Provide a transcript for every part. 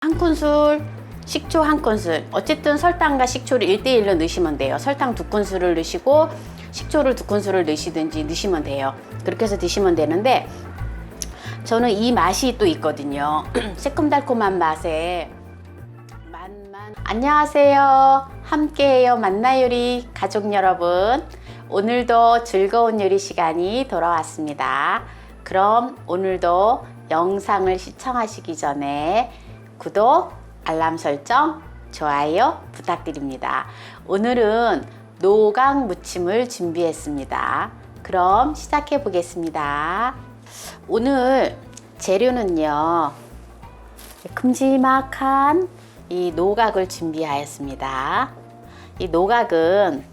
한 큰술, 식초 한 큰술. 어쨌든 설탕과 식초를 1대1로 넣으시면 돼요. 설탕 2큰술을 넣으시고 식초를 2큰술을 넣으시든지 넣으시면 돼요. 그렇게 해서 드시면 되는데 저는 이 맛이 또 있거든요. 새콤달콤한 맛에 맛만. 안녕하세요. 함께해요 만나요리 가족 여러분. 오늘도 즐거운 요리 시간이 돌아왔습니다. 그럼 오늘도 영상을 시청하시기 전에 구독, 알람 설정, 좋아요 부탁드립니다. 오늘은 노각 무침을 준비했습니다. 그럼 시작해 보겠습니다. 오늘 재료는요, 큼지막한 이 노각을 준비하였습니다. 이 노각은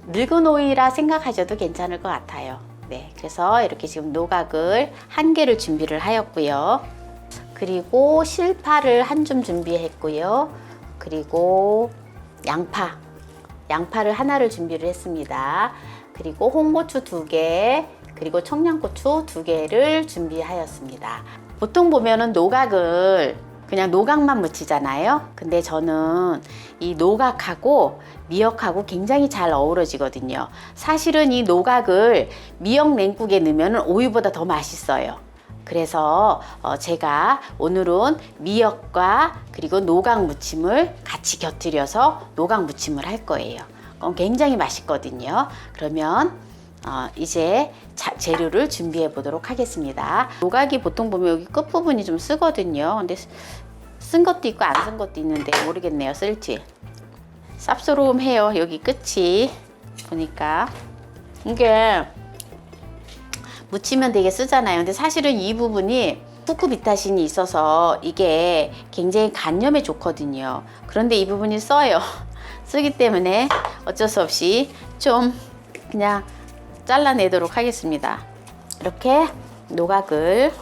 늙은 오이라 생각하셔도 괜찮을 것 같아요. 네, 그래서 이렇게 지금 노각을 1개를 준비를 하였고요. 그리고 실파를 한 줌 준비했고요. 그리고 양파를 하나를 준비를 했습니다. 그리고 홍고추 2개, 그리고 청양고추 2개를 준비하였습니다. 보통 보면은 노각을 그냥 노각만 무치잖아요. 근데 저는 이 노각하고 미역하고 굉장히 잘 어우러지거든요. 사실은 이 노각을 미역 냉국에 넣으면 오이보다 더 맛있어요. 그래서 제가 오늘은 미역과 그리고 노각 무침을 같이 곁들여서 노각 무침을 할 거예요. 그건 굉장히 맛있거든요. 그러면 이제 재료를 준비해 보도록 하겠습니다. 노각이 보통 보면 여기 끝부분이 좀 쓰거든요. 근데 쓴 것도 있고 안 쓴 것도 있는데 모르겠네요. 쓸지. 쌉싸름해요. 여기 끝이 보니까 이게 무치면 되게 쓰잖아요. 근데 사실은 이 부분이 쿠쿠비타신이 있어서 이게 굉장히 간염에 좋거든요. 그런데 이 부분이 써요. 쓰기 때문에 어쩔 수 없이 좀 그냥 잘라내도록 하겠습니다. 이렇게 노각을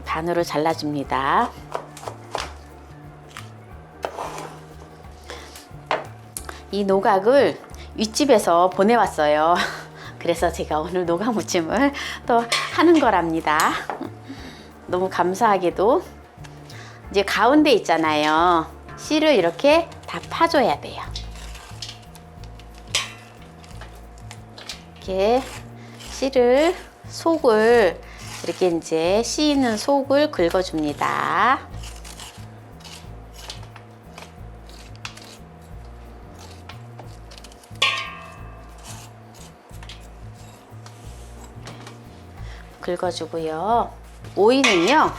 반으로 잘라줍니다. 이 노각을 윗집에서 보내왔어요. 그래서 제가 오늘 노각 무침을 또 하는 거랍니다. 너무 감사하게도 이제 가운데 있잖아요. 씨를 이렇게 다 파줘야 돼요. 이렇게 씨를 속을 이렇게 이제 씨 있는 속을 긁어줍니다. 긁어주고요. 오이는요,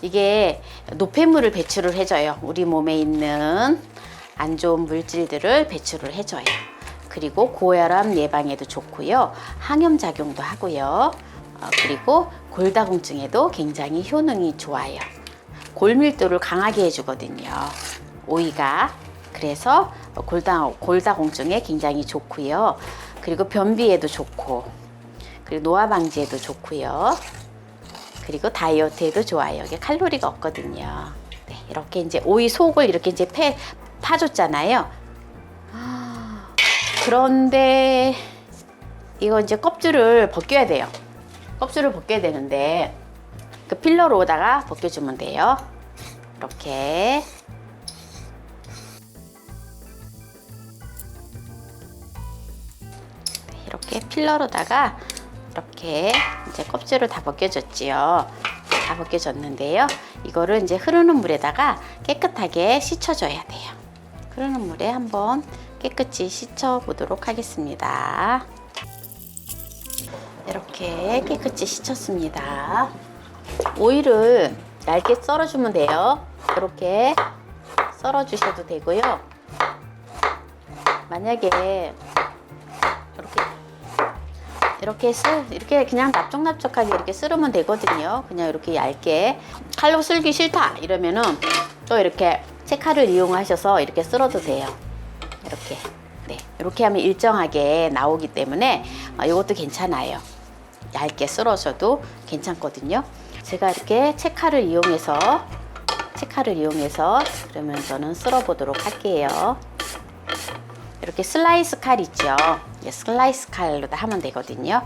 이게 노폐물을 배출을 해줘요. 우리 몸에 있는 안 좋은 물질들을 배출을 해줘요. 그리고 고혈압 예방에도 좋고요. 항염 작용도 하고요. 그리고 골다공증에도 굉장히 효능이 좋아요. 골밀도를 강하게 해주거든요. 오이가. 그래서 골다공증에 굉장히 좋고요. 그리고 변비에도 좋고, 그리고 노화 방지에도 좋고요. 그리고 다이어트에도 좋아요. 이게 칼로리가 없거든요. 네, 이렇게 이제 오이 속을 이렇게 이제 파줬잖아요. 그런데 이거 이제 껍질을 벗겨야 돼요. 껍질을 벗겨야 되는데 그 필러로다가 벗겨주면 돼요. 이렇게. 이렇게 필러로다가 이렇게 이제 껍질을 다 벗겨줬지요. 다 벗겨졌는데요. 이거를 이제 흐르는 물에다가 깨끗하게 씻어줘야 돼요. 흐르는 물에 한번 깨끗이 씻어 보도록 하겠습니다. 이렇게 깨끗이 씻었습니다. 오이를 얇게 썰어주면 돼요. 이렇게 썰어주셔도 되고요. 만약에 이렇게 그냥 납작납작하게 이렇게 썰으면 되거든요. 그냥 이렇게 얇게. 칼로 썰기 싫다 이러면은 또 이렇게 채칼을 이용하셔서 이렇게 썰어도 돼요. 이렇게. 네, 이렇게 하면 일정하게 나오기 때문에 이것도 괜찮아요. 얇게 썰어줘도 괜찮거든요. 제가 이렇게 채칼을 이용해서 그러면 저는 썰어 보도록 할게요. 이렇게 슬라이스 칼 있죠. 슬라이스 칼로 다 하면 되거든요.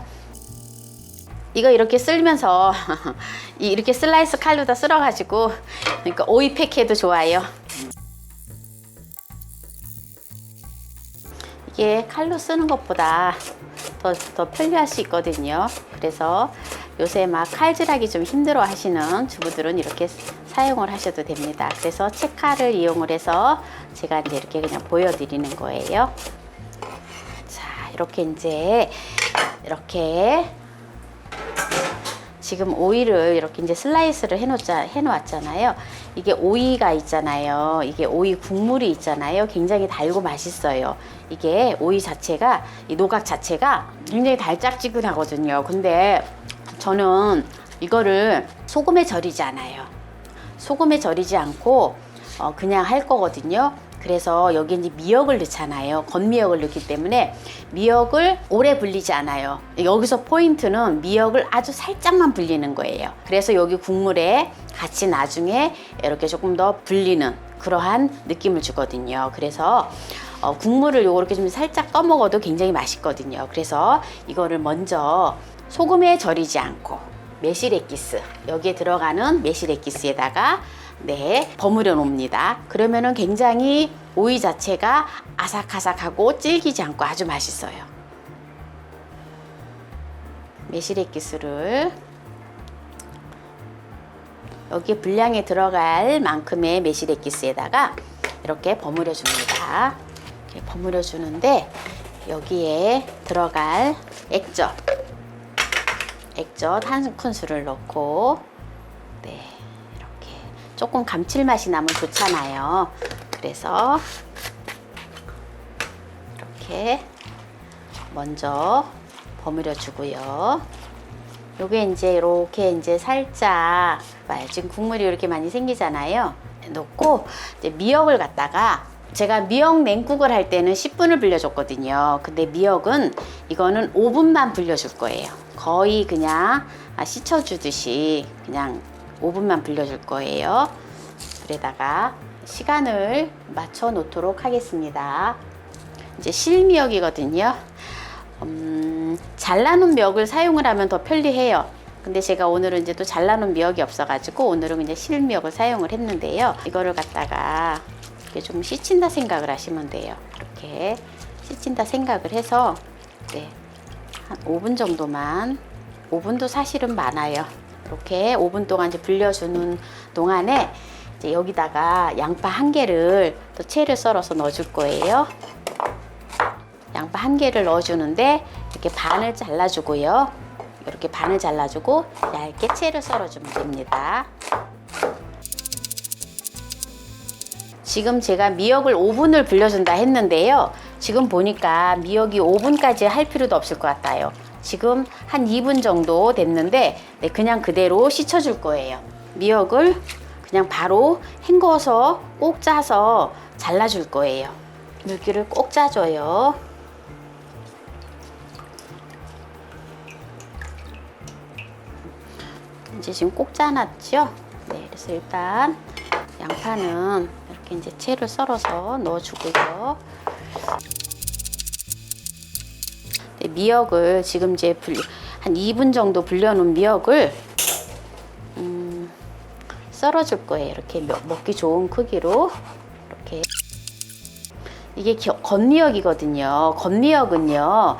이거 이렇게 쓸면서 이렇게 슬라이스 칼로 다 쓸어가지고 그러니까 오이팩 해도 좋아요. 이게 칼로 쓰는 것보다 더 편리할 수 있거든요. 그래서 요새 막 칼질하기 좀 힘들어 하시는 주부들은 이렇게 사용을 하셔도 됩니다. 그래서 채칼을 이용을 해서 제가 이제 이렇게 그냥 보여드리는 거예요. 자, 이렇게 이제 이렇게 지금 오이를 이렇게 이제 슬라이스를 해놓았잖아요. 이게 오이가 있잖아요. 이게 오이 국물이 있잖아요. 굉장히 달고 맛있어요. 이게 오이 자체가, 이 노각 자체가 굉장히 달짝지근하거든요. 근데 저는 이거를 소금에 절이지 않아요. 소금에 절이지 않고 그냥 할 거거든요. 그래서 여기 이제 미역을 넣잖아요. 건미역을 넣기 때문에 미역을 오래 불리지 않아요. 여기서 포인트는 미역을 아주 살짝만 불리는 거예요. 그래서 여기 국물에 같이 나중에 이렇게 조금 더 불리는 그러한 느낌을 주거든요. 그래서 국물을 이렇게 좀 살짝 떠먹어도 굉장히 맛있거든요. 그래서 이거를 먼저 소금에 절이지 않고 매실 액기스, 여기에 들어가는 매실 액기스에다가 버무려 놓습니다. 그러면은 굉장히 오이 자체가 아삭아삭하고 질기지 않고 아주 맛있어요. 매실 액기스를 여기 분량에 들어갈 만큼의 매실 액기스에다가 이렇게 버무려 줍니다. 이렇게 버무려 주는데 여기에 들어갈 액젓 한 큰술을 넣고 이렇게 조금 감칠맛이 나면 좋잖아요. 그래서 이렇게 먼저 버무려 주고요. 요게 이제 살짝 봐요. 지금 국물이 이렇게 많이 생기잖아요. 넣고 이제 미역을 갖다가 제가 미역 냉국을 할 때는 10분을 불려줬거든요. 근데 미역은 이거는 5분만 불려줄 거예요. 거의 그냥 씻혀주듯이 그냥 5분만 불려줄 거예요. 그래다가 시간을 맞춰 놓도록 하겠습니다. 이제 실미역이거든요. 잘라놓은 미역을 사용을 하면 더 편리해요. 근데 제가 오늘은 이제 또 잘라놓은 미역이 없어가지고 오늘은 그냥 실미역을 사용을 했는데요. 이거를 갖다가 이렇게 좀 씻힌다 생각을 하시면 돼요. 이렇게 씻힌다 생각을 해서 한 5분 정도만, 5분도 사실은 많아요. 이렇게 5분 동안 이제 불려주는 동안에 이제 여기다가 양파 1개를 또 채를 썰어서 넣어줄 거예요. 양파 1개를 넣어주는데 이렇게 반을 잘라주고요. 이렇게 반을 잘라주고 얇게 채를 썰어주면 됩니다. 지금 제가 미역을 5분을 불려준다 했는데요. 지금 보니까 미역이 5분까지 할 필요도 없을 것 같아요. 지금 한 2분 정도 됐는데 그냥 그대로 씻혀줄 거예요. 미역을 그냥 바로 헹궈서 꼭 짜서 잘라줄 거예요. 물기를 꼭 짜줘요. 이제 지금 꼭 짜놨죠? 그래서 일단 양파는 이렇게 이제 채를 썰어서 넣어주고요. 미역을 지금 이제 한 2분 정도 불려놓은 미역을 썰어줄 거예요. 이렇게 먹기 좋은 크기로 이렇게. 이게 건미역이거든요. 건미역은요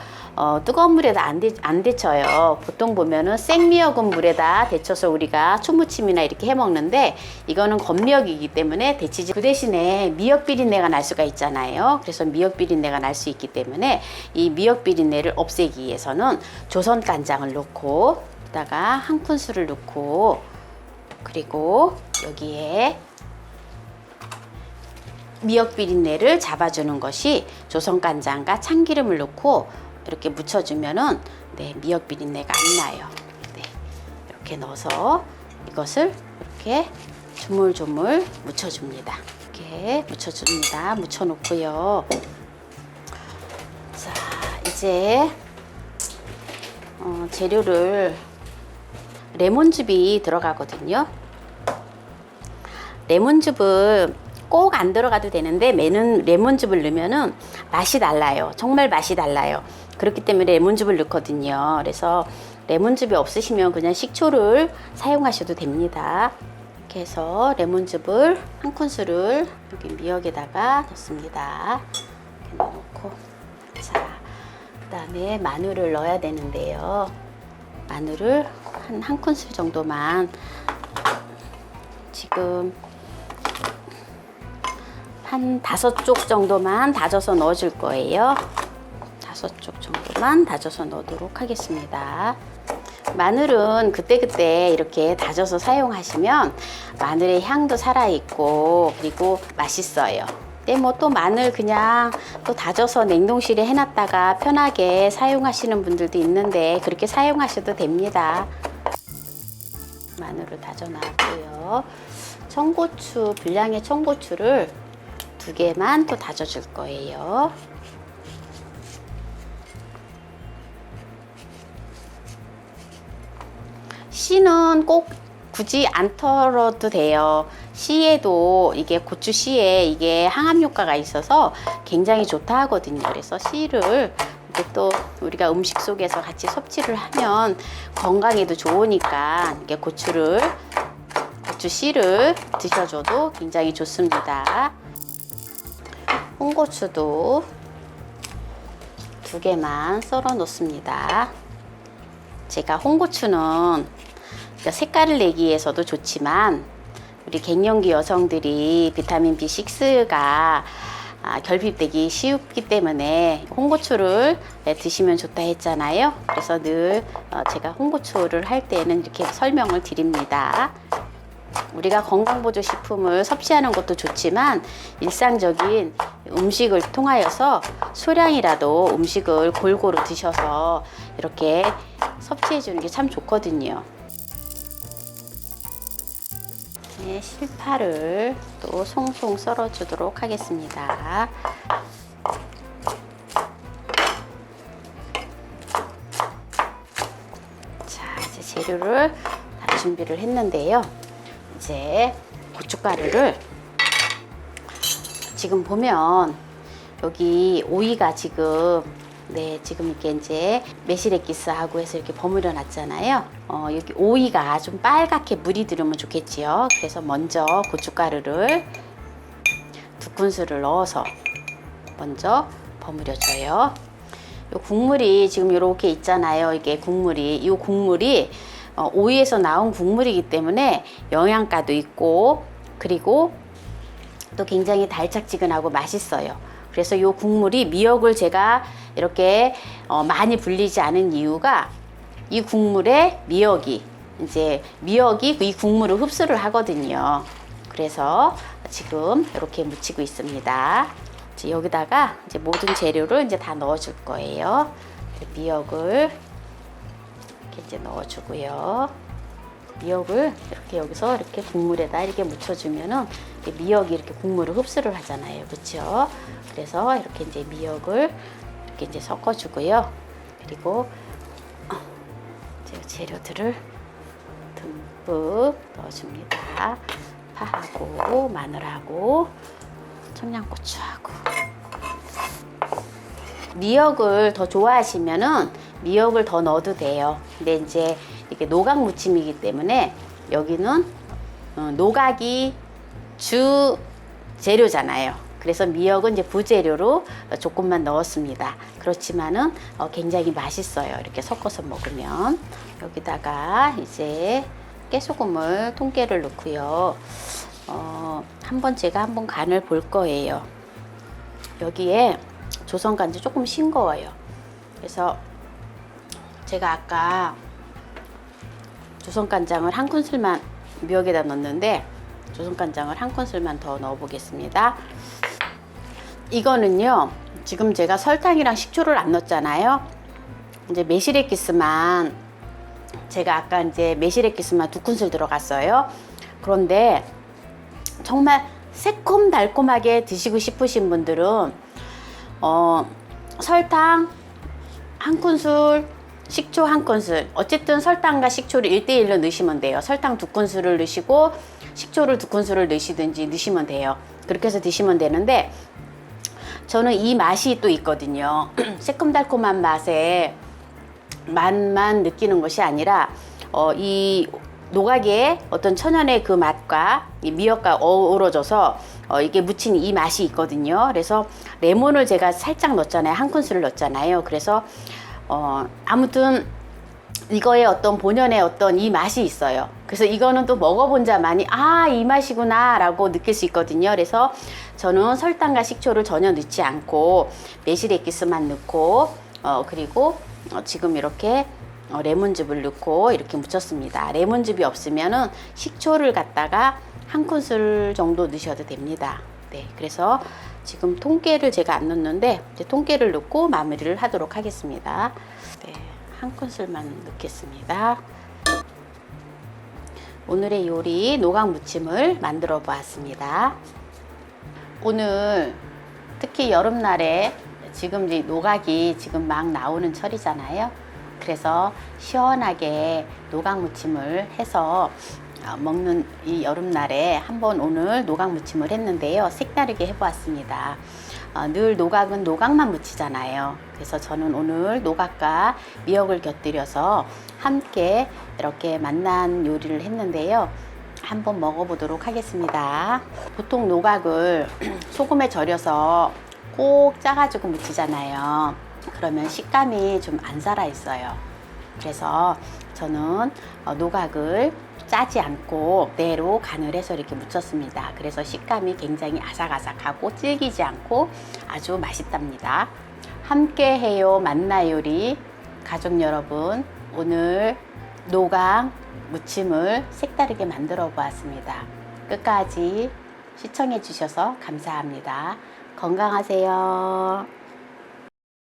뜨거운 물에다 안 데쳐요. 보통 보면은 생미역은 물에다 데쳐서 우리가 초무침이나 이렇게 해 먹는데 이거는 건미역이기 때문에 데치지. 그 대신에 미역 비린내가 날 수가 있잖아요. 그래서 미역 비린내가 날 수 있기 때문에 이 미역 비린내를 없애기 위해서는 조선 간장을 넣고 다가 한 큰술을 넣고 그리고 여기에 미역 비린내를 잡아주는 것이 조선 간장과 참기름을 넣고 이렇게 묻혀주면은 미역 비린내가 안 나요. 이렇게 넣어서 이것을 이렇게 조물조물 묻혀줍니다. 이렇게 묻혀줍니다. 묻혀놓고요. 자, 이제 재료를 레몬즙이 들어가거든요. 레몬즙은 꼭 안 들어가도 되는데 레몬즙을 넣으면은 맛이 달라요. 정말 맛이 달라요. 그렇기 때문에 레몬즙을 넣거든요. 그래서 레몬즙이 없으시면 그냥 식초를 사용하셔도 됩니다. 이렇게 해서 레몬즙을 한 큰술을 여기 미역에다가 넣습니다. 이렇게 넣어놓고, 자, 그 다음에 마늘을 넣어야 되는데요. 마늘을 한 큰술 정도만, 지금 한 5쪽 정도만 다져서 넣어줄 거예요. 5쪽 정도만 다져서 넣도록 하겠습니다. 마늘은 그때그때 이렇게 다져서 사용하시면 마늘의 향도 살아있고 그리고 맛있어요. 근데 뭐 또 마늘 그냥 또 다져서 냉동실에 해놨다가 편하게 사용하시는 분들도 있는데 그렇게 사용하셔도 됩니다. 마늘을 다져놨고요. 청고추, 분량의 청고추를 2개만 또 다져줄 거예요. 씨는 꼭 굳이 안 털어도 돼요. 씨에도 이게 고추 씨에 이게 항암 효과가 있어서 굉장히 좋다 하거든요. 그래서 씨를 이렇게 또 우리가 음식 속에서 같이 섭취를 하면 건강에도 좋으니까 이게 고추 씨를 드셔줘도 굉장히 좋습니다. 홍고추도 2개만 썰어 놓습니다. 제가 홍고추는 색깔을 내기 위해서도 좋지만 우리 갱년기 여성들이 비타민 B6가 결핍되기 쉽기 때문에 홍고추를 드시면 좋다 했잖아요. 그래서 늘 제가 홍고추를 할 때는 이렇게 설명을 드립니다. 우리가 건강보조식품을 섭취하는 것도 좋지만 일상적인 음식을 통하여서 소량이라도 음식을 골고루 드셔서 이렇게 섭취해 주는 게 참 좋거든요. 네, 실파를 또 송송 썰어 주도록 하겠습니다. 자, 이제 재료를 다 준비를 했는데요. 이제 고춧가루를 지금 보면 여기 오이가 지금 지금 이렇게 이제 매실액기스하고 해서 이렇게 버무려 놨잖아요. 여기 오이가 좀 빨갛게 물이 들으면 좋겠지요. 그래서 먼저 고춧가루를 2큰술을 넣어서 먼저 버무려줘요. 요 국물이 지금 이렇게 있잖아요. 이게 국물이, 이 국물이 오이에서 나온 국물이기 때문에 영양가도 있고 그리고 또 굉장히 달짝지근하고 맛있어요. 그래서 이 국물이 미역을 제가 이렇게 많이 불리지 않은 이유가 이 국물에 미역이 이 국물을 흡수를 하거든요. 그래서 지금 이렇게 묻히고 있습니다. 이제 여기다가 이제 모든 재료를 이제 다 넣어줄 거예요. 미역을 이렇게 이제 넣어주고요. 미역을 이렇게 여기서 이렇게 국물에다 이렇게 묻혀주면은 미역이 이렇게 국물을 흡수를 하잖아요. 그렇죠? 그래서 이렇게 이제 미역을 이렇게 이제 섞어주고요. 그리고 재료들을 듬뿍 넣어줍니다. 파하고 마늘하고 청양고추하고. 미역을 더 좋아하시면은 미역을 더 넣어도 돼요. 근데 이제 이게 노각 무침이기 때문에 여기는 노각이 주 재료잖아요. 그래서 미역은 이제 부재료로 조금만 넣었습니다. 그렇지만은 굉장히 맛있어요. 이렇게 섞어서 먹으면. 여기다가 이제 깨소금을 통깨를 넣고요. 제가 한번 간을 볼 거예요. 여기에 조선간지 조금 싱거워요. 그래서 제가 아까 조선간장을 한 큰술만 미역에다 넣었는데 조선간장을 한 큰술만 더 넣어 보겠습니다. 이거는요, 지금 제가 설탕이랑 식초를 안 넣었잖아요. 이제 매실액기스만, 제가 아까 이제 매실액기스만 2큰술 들어갔어요. 그런데 정말 새콤달콤하게 드시고 싶으신 분들은 설탕 한 큰술, 식초 한 큰술, 어쨌든 설탕과 식초를 1대1로 넣으시면 돼요. 설탕 2큰술을 넣으시고 식초를 2큰술을 넣으시든지 넣으시면 돼요. 그렇게 해서 드시면 되는데 저는 이 맛이 또 있거든요. 새콤달콤한 맛에 맛만 느끼는 것이 아니라 이 노각의 어떤 천연의 그 맛과 이 미역과 어우러져서 이게 무친 이 맛이 있거든요. 그래서 레몬을 제가 살짝 넣었잖아요. 한 큰술을 넣었잖아요. 그래서 아무튼 이거의 어떤 본연의 어떤 이 맛이 있어요. 그래서 이거는 또 먹어본 자만이 이 맛이구나 라고 느낄 수 있거든요. 그래서 저는 설탕과 식초를 전혀 넣지 않고 매실 액기스만 넣고 그리고 지금 이렇게 레몬즙을 넣고 이렇게 무쳤습니다. 레몬즙이 없으면은 식초를 갖다가 한 큰술 정도 넣으셔도 됩니다. 네, 그래서 지금 통깨를 제가 안 넣는데 이제 통깨를 넣고 마무리를 하도록 하겠습니다. 네, 한 큰술만 넣겠습니다. 오늘의 요리 노각 무침을 만들어 보았습니다. 오늘 특히 여름날에 지금 이제 노각이 지금 막 나오는 철이잖아요. 그래서 시원하게 노각 무침을 해서 먹는 이 여름날에 한번 오늘 노각 무침을 했는데요. 색다르게 해보았습니다. 늘 노각은 노각만 무치잖아요. 그래서 저는 오늘 노각과 미역을 곁들여서 함께 이렇게 만난 요리를 했는데요. 한번 먹어보도록 하겠습니다. 보통 노각을 소금에 절여서 꼭 짜가지고 무치잖아요. 그러면 식감이 좀 안 살아 있어요. 그래서 저는 노각을 짜지 않고 그대로 간을 해서 이렇게 무쳤습니다. 그래서 식감이 굉장히 아삭아삭하고 질기지 않고 아주 맛있답니다. 함께 해요 만나 요리 가족 여러분, 오늘 노각 무침을 색다르게 만들어 보았습니다. 끝까지 시청해 주셔서 감사합니다. 건강하세요.